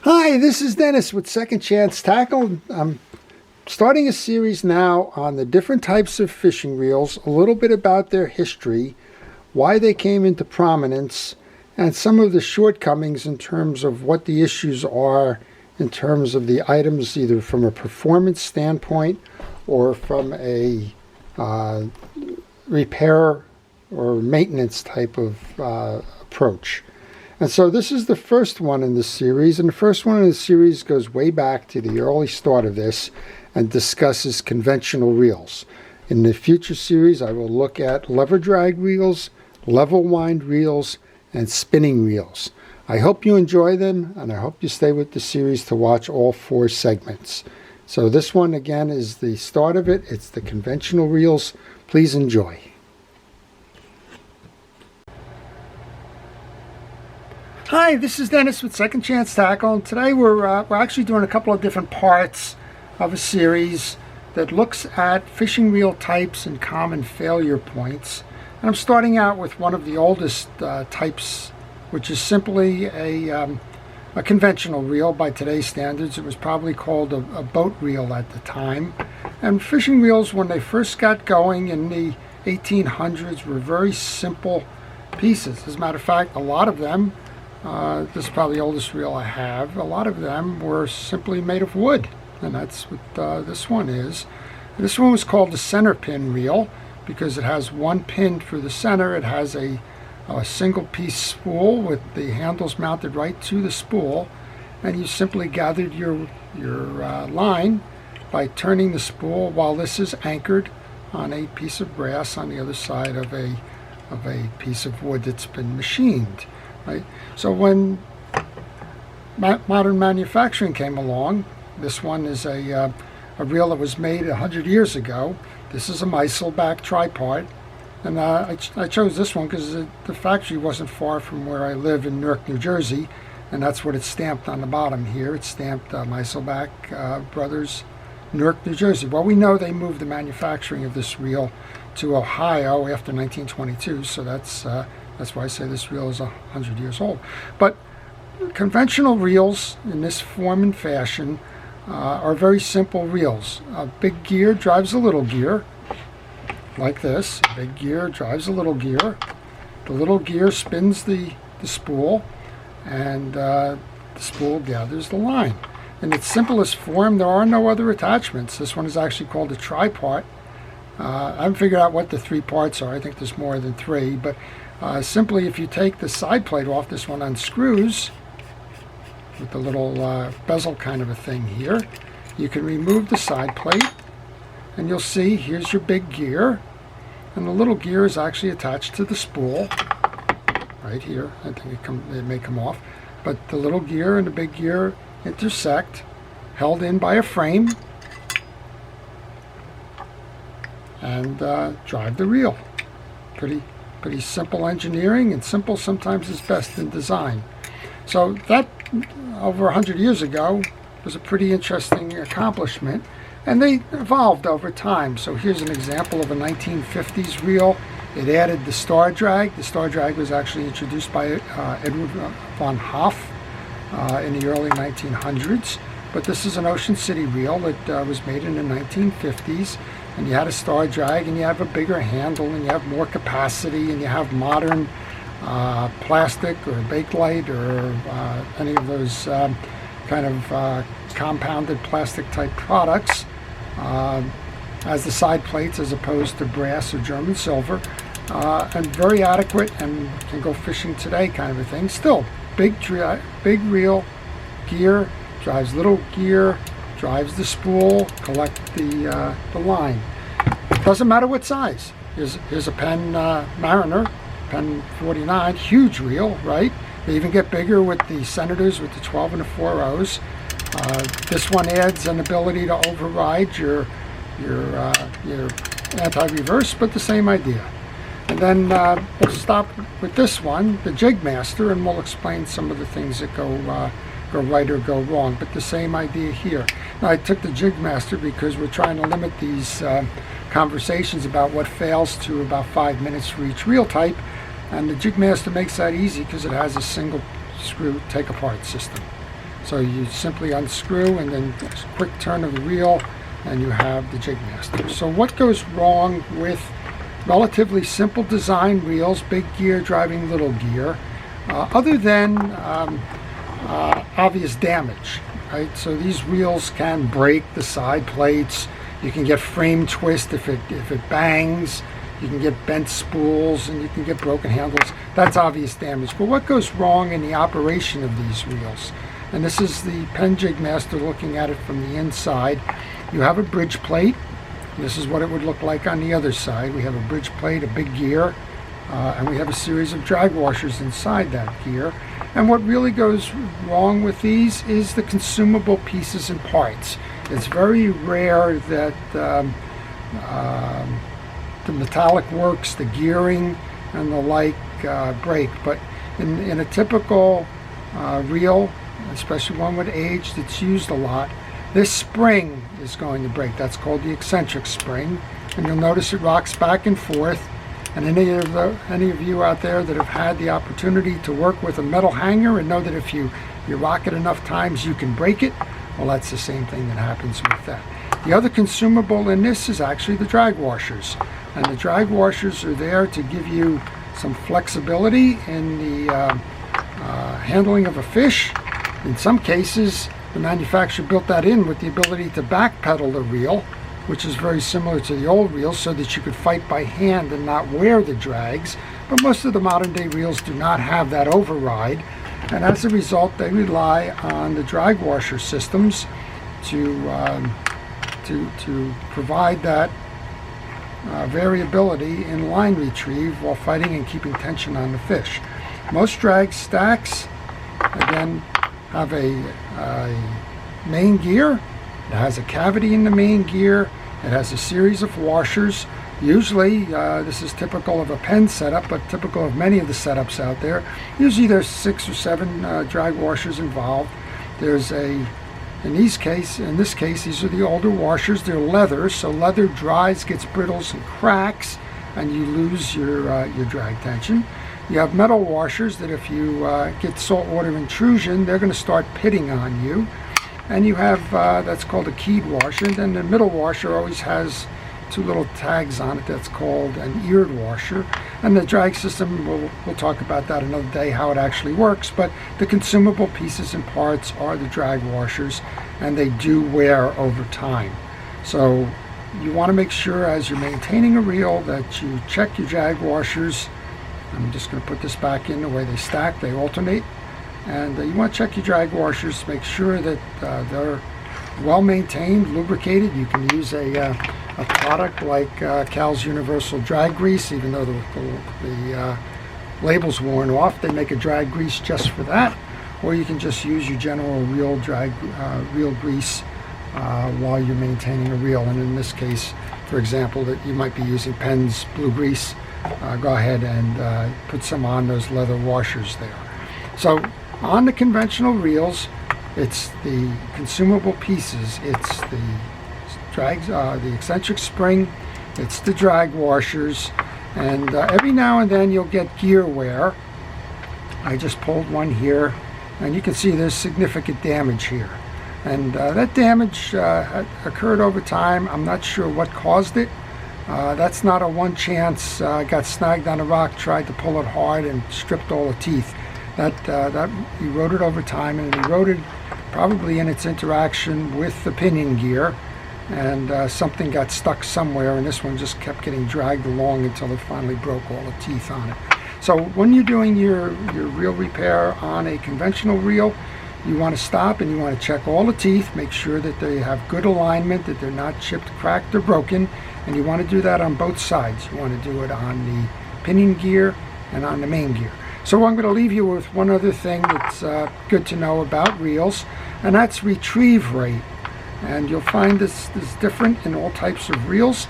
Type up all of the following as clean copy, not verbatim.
Hi, this is Dennis with Second Chance Tackle. I'm starting a series now on the different types of fishing reels, a little bit about their history, why they came into prominence, and some of the shortcomings in terms of what the issues are in terms of the items, either from a performance standpoint or from a repair or maintenance type of approach. And so this is the first one in the series, and the first one in the series goes way back to the early start of this and discusses conventional reels. In the future series, I will look at lever drag reels, level wind reels, and spinning reels. I hope you enjoy them, and I hope you stay with the series to watch all 4 segments. So this one, again, is the start of it. It's the conventional reels. Please enjoy. Hi, this is Dennis with Second Chance Tackle, and today we're actually doing a couple of different parts of a series that looks at fishing reel types and common failure points. And I'm starting out with one of the oldest types, which is simply a conventional reel by today's standards. It was probably called a boat reel at the time. And fishing reels, when they first got going in the 1800s, were very simple pieces. As a matter of fact, a lot of them, this is probably the oldest reel I have, a lot of them were simply made of wood, and that's what this one is. This one was called the center pin reel because it has one pin through the center. It has a single piece spool with the handles mounted right to the spool, and you simply gathered your line by turning the spool while this is anchored on a piece of brass on the other side of a piece of wood that's been machined. Right? So when modern manufacturing came along, this one is a reel that was made 100 years ago. This is a Meiselback tripod, and I chose this one because the factory wasn't far from where I live in Newark, New Jersey, and that's what it's stamped on the bottom here. It's stamped Meiselback Brothers, Newark, New Jersey. Well, we know they moved the manufacturing of this reel to Ohio after 1922, so that's why I say this reel is 100 years old. But conventional reels in this form and fashion are very simple reels. A big gear drives a little gear, like this. A big gear drives a little gear. The little gear spins the spool, and the spool gathers the line. In its simplest form, there are no other attachments. This one is actually called a tripart. I haven't figured out what the 3 parts are. I think there's more than 3, but simply, if you take the side plate off, this one unscrews with the little bezel kind of a thing here. You can remove the side plate, and you'll see here's your big gear, and the little gear is actually attached to the spool right here. I think it may come off, but the little gear and the big gear intersect, held in by a frame, and drive the reel. Pretty simple engineering, and simple sometimes is best in design. So that, over 100 years ago, was a pretty interesting accomplishment, and they evolved over time. So here's an example of a 1950s reel. It added the star drag. The star drag was actually introduced by Edward von Hoff in the early 1900s, but this is an Ocean City reel that was made in the 1950s. And you had a star drag, and you have a bigger handle, and you have more capacity, and you have modern plastic or Bakelite or any of those kind of compounded plastic type products as the side plates, as opposed to brass or German silver, and very adequate and can go fishing today kind of a thing. Still, big reel, gear, drives little gear, drives the spool, collect the line. Doesn't matter what size. Here's a Penn Mariner, Penn 49, huge reel, right? They even get bigger with the Senators with the 12 and the 4.0s. This one adds an ability to override your anti-reverse, but the same idea. And then we'll stop with this one, the Jig Master, and we'll explain some of the things that go right or go wrong, but the same idea here. Now, I took the Jig Master because we're trying to limit these conversations about what fails to about 5 minutes for each reel type, and the Jig Master makes that easy because it has a single screw take-apart system. So you simply unscrew and then just a quick turn of the reel and you have the jig master. So what goes wrong with relatively simple design reels, big gear driving little gear, other than obvious damage, right? So these reels can break the side plates. You can get frame twist if it bangs. You can get bent spools and you can get broken handles. That's obvious damage. But what goes wrong in the operation of these reels? And this is the Penn Jig Master looking at it from the inside. You have a bridge plate. This is what it would look like on the other side. We have a bridge plate, a big gear, and we have a series of drag washers inside that gear. And what really goes wrong with these is the consumable pieces and parts. It's very rare that the metallic works, the gearing, and the like break. But in a typical reel, especially one with age that's used a lot, this spring is going to break. That's called the eccentric spring, and you'll notice it rocks back and forth. And any of you out there that have had the opportunity to work with a metal hanger and know that if you rock it enough times you can break it, well, that's the same thing that happens with that. The other consumable in this is actually the drag washers, and the drag washers are there to give you some flexibility in the handling of a fish. In some cases, the manufacturer built that in with the ability to backpedal the reel, which is very similar to the old reels, so that you could fight by hand and not wear the drags. But most of the modern day reels do not have that override, and as a result they rely on the drag washer systems to provide that variability in line retrieve while fighting and keeping tension on the fish. Most drag stacks, again, have a main gear. It has a cavity in the main gear. It has a series of washers. Usually, this is typical of a Penn setup, but typical of many of the setups out there. Usually there's 6 or 7 drag washers involved. There's in this case, these are the older washers. They're leather, so leather dries, gets brittles and cracks, and you lose your drag tension. You have metal washers that if you get saltwater intrusion, they're going to start pitting on you. And you have, that's called a keyed washer. And then the middle washer always has 2 little tags on it. That's called an eared washer. And the drag system, we'll talk about that another day, how it actually works. But the consumable pieces and parts are the drag washers, and they do wear over time. So you want to make sure as you're maintaining a reel that you check your drag washers. I'm just going to put this back in the way they stack, they alternate. And you want to check your drag washers, make sure that they're well maintained, lubricated. You can use a product like Cal's Universal Drag Grease, even though the label's worn off. They make a drag grease just for that. Or you can just use your general reel grease while you're maintaining a reel. And in this case, for example, that you might be using Penn's Blue Grease. Go ahead and put some on those leather washers there. So on the conventional reels, it's the consumable pieces. It's the drags, the eccentric spring, it's the drag washers, and every now and then you'll get gear wear. I just pulled one here, and you can see there's significant damage here. And that damage occurred over time. I'm not sure what caused it. That's not a one chance, got snagged on a rock, tried to pull it hard and stripped all the teeth. That eroded over time, and it eroded probably in its interaction with the pinion gear, and something got stuck somewhere, and this one just kept getting dragged along until it finally broke all the teeth on it. So when you're doing your reel repair on a conventional reel, you want to stop and you want to check all the teeth, make sure that they have good alignment, that they're not chipped, cracked, or broken. And you want to do that on both sides. You want to do it on the pinion gear and on the main gear. So I'm going to leave you with one other thing that's good to know about reels, and that's retrieve rate. And you'll find this different in all types of reels.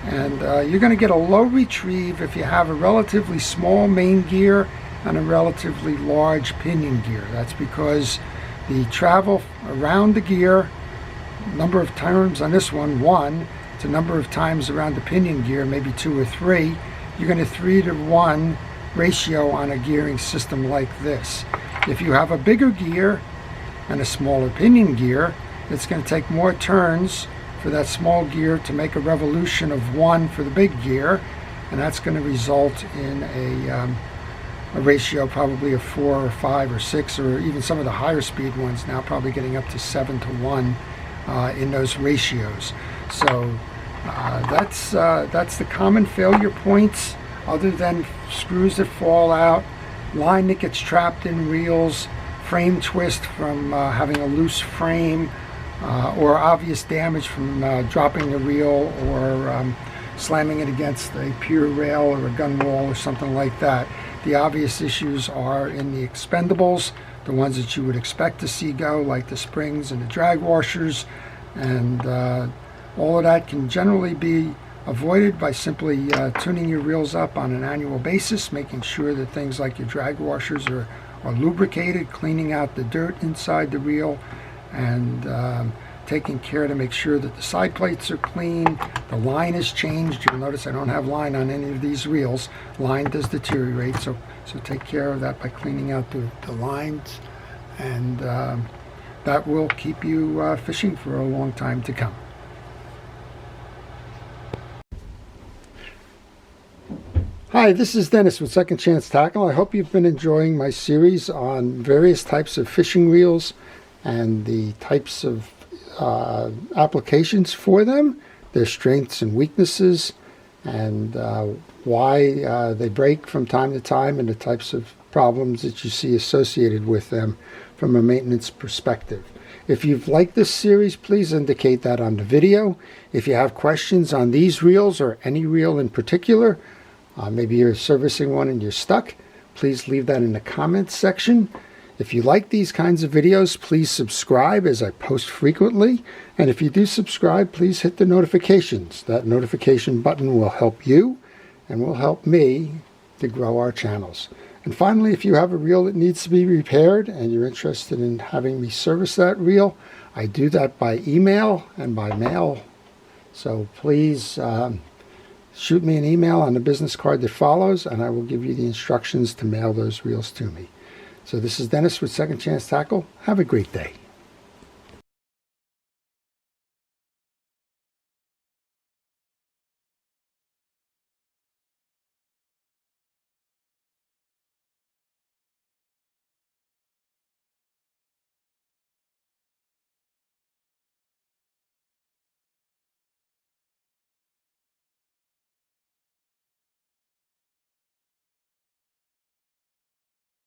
And you're going to get a low retrieve if you have a relatively small main gear and a relatively large pinion gear. That's because the travel around the gear, number of times on this one, to number of times around the pinion gear, maybe 2 or 3, you're going to 3-to-1 ratio on a gearing system like this. If you have a bigger gear and a smaller pinion gear, it's going to take more turns for that small gear to make a revolution of 1 for the big gear, and that's going to result in a ratio probably of 4 or 5 or 6, or even some of the higher speed ones now probably getting up to 7 to 1 in those ratios. So that's the common failure points, other than screws that fall out, line that gets trapped in reels, frame twist from having a loose frame, or obvious damage from dropping the reel or slamming it against a pier rail or a gun wall or something like that. The obvious issues are in the expendables, the ones that you would expect to see go, like the springs and the drag washers, and all of that can generally be avoided by simply tuning your reels up on an annual basis, making sure that things like your drag washers are lubricated, cleaning out the dirt inside the reel, and taking care to make sure that the side plates are clean, the line is changed. You'll notice I don't have line on any of these reels. Line does deteriorate, so take care of that by cleaning out the lines, and that will keep you fishing for a long time to come. Hi, this is Dennis with Second Chance Tackle. I hope you've been enjoying my series on various types of fishing reels and the types of applications for them, their strengths and weaknesses, and why they break from time to time, and the types of problems that you see associated with them from a maintenance perspective. If you've liked this series, please indicate that on the video. If you have questions on these reels or any reel in particular, maybe you're servicing one and you're stuck, please leave that in the comments section. If you like these kinds of videos, please subscribe, as I post frequently. And if you do subscribe, please hit the notifications. That notification button will help you and will help me to grow our channels. And finally, if you have a reel that needs to be repaired and you're interested in having me service that reel, I do that by email and by mail. So please shoot me an email on the business card that follows, and I will give you the instructions to mail those reels to me. So this is Dennis with Second Chance Tackle. Have a great day.